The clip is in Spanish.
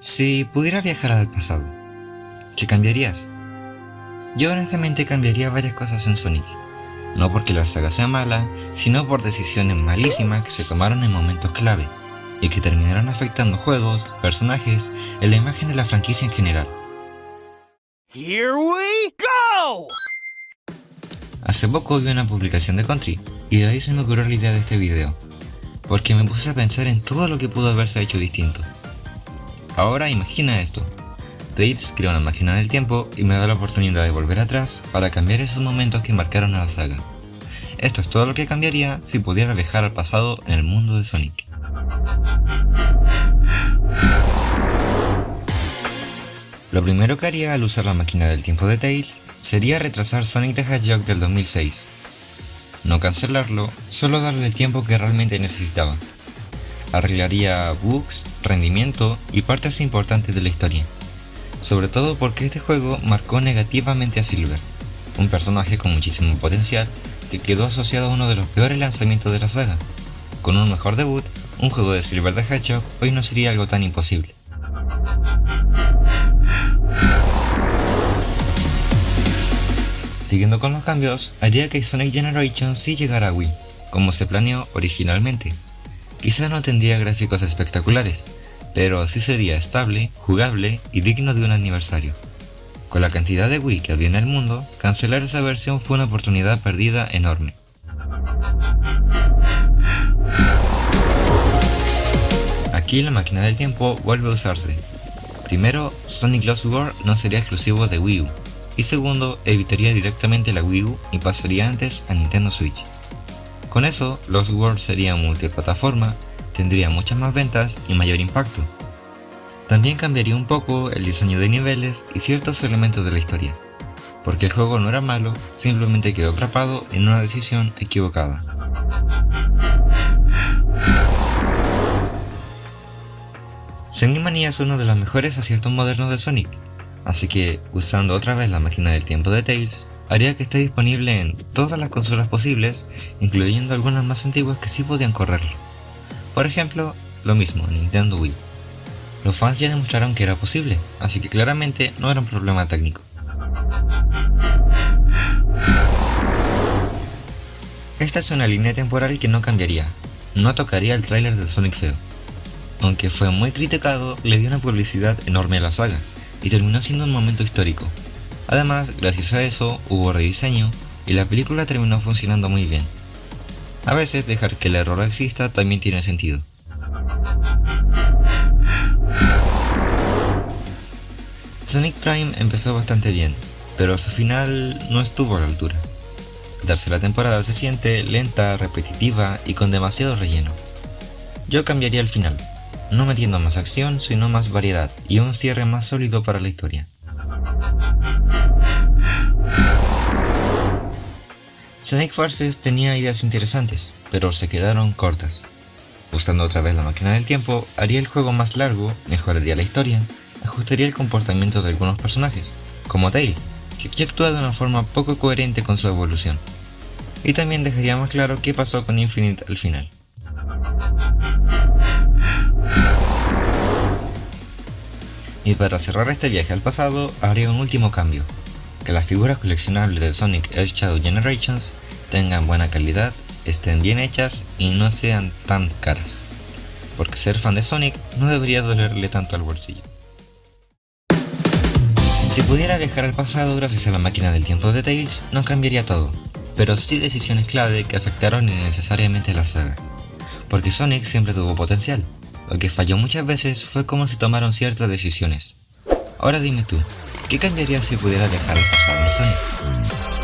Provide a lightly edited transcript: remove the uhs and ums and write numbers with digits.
Si pudieras viajar al pasado, ¿qué cambiarías? Yo honestamente cambiaría varias cosas en Sonic. No porque la saga sea mala, sino por decisiones malísimas que se tomaron en momentos clave y que terminaron afectando juegos, personajes y la imagen de la franquicia en general. Here we go! Hace poco vi una publicación de Country y de ahí se me ocurrió la idea de este video, porque me puse a pensar en todo lo que pudo haberse hecho distinto. Ahora imagina esto: Tails crea una máquina del tiempo y me da la oportunidad de volver atrás para cambiar esos momentos que marcaron a la saga. Esto es todo lo que cambiaría si pudiera viajar al pasado en el mundo de Sonic. Lo primero que haría al usar la máquina del tiempo de Tails sería retrasar Sonic the Hedgehog del 2006. No cancelarlo, solo darle el tiempo que realmente necesitaba. Arreglaría bugs, rendimiento y partes importantes de la historia. Sobre todo porque este juego marcó negativamente a Silver, un personaje con muchísimo potencial que quedó asociado a uno de los peores lanzamientos de la saga. Con un mejor debut, un juego de Silver the Hedgehog hoy no sería algo tan imposible. Siguiendo con los cambios, haría que Sonic Generations sí llegara a Wii, como se planeó originalmente. Quizá no tendría gráficos espectaculares, pero sí sería estable, jugable y digno de un aniversario. Con la cantidad de Wii que había en el mundo, cancelar esa versión fue una oportunidad perdida enorme. Aquí la máquina del tiempo vuelve a usarse. Primero, Sonic Lost World no sería exclusivo de Wii U, y segundo, evitaría directamente la Wii U y pasaría antes a Nintendo Switch. Con eso, Lost World sería multiplataforma, tendría muchas más ventas y mayor impacto. También cambiaría un poco el diseño de niveles y ciertos elementos de la historia, porque el juego no era malo, simplemente quedó atrapado en una decisión equivocada. Sonic Mania es uno de los mejores aciertos modernos de Sonic, así que, usando otra vez la máquina del tiempo de Tails, haría que esté disponible en todas las consolas posibles, incluyendo algunas más antiguas que sí podían correrlo. Por ejemplo, lo mismo, Nintendo Wii. Los fans ya demostraron que era posible, así que claramente no era un problema técnico. Esta es una línea temporal que no cambiaría, no tocaría el tráiler de Sonic feo. Aunque fue muy criticado, le dio una publicidad enorme a la saga, y terminó siendo un momento histórico. Además, gracias a eso, hubo rediseño, y la película terminó funcionando muy bien. A veces dejar que el error exista también tiene sentido. Sonic Prime empezó bastante bien, pero su final no estuvo a la altura. La tercera temporada se siente lenta, repetitiva y con demasiado relleno. Yo cambiaría el final, no metiendo más acción sino más variedad y un cierre más sólido para la historia. Sonic Forces tenía ideas interesantes, pero se quedaron cortas. Usando otra vez la máquina del tiempo, haría el juego más largo, mejoraría la historia, ajustaría el comportamiento de algunos personajes, como Tails, que aquí actúa de una forma poco coherente con su evolución. Y también dejaría más claro qué pasó con Infinite al final. Y para cerrar este viaje al pasado, haría un último cambio: que las figuras coleccionables de Sonic Edge Shadow Generations tengan buena calidad, estén bien hechas y no sean tan caras, porque ser fan de Sonic no debería dolerle tanto al bolsillo. Si pudiera viajar al pasado gracias a la máquina del tiempo de Tails, no cambiaría todo, pero sí decisiones clave que afectaron innecesariamente a la saga, porque Sonic siempre tuvo potencial. Lo que falló muchas veces fue cómo se tomaron ciertas decisiones. Ahora dime tú, ¿qué cambiarías si pudiera viajar al pasado en Sonic?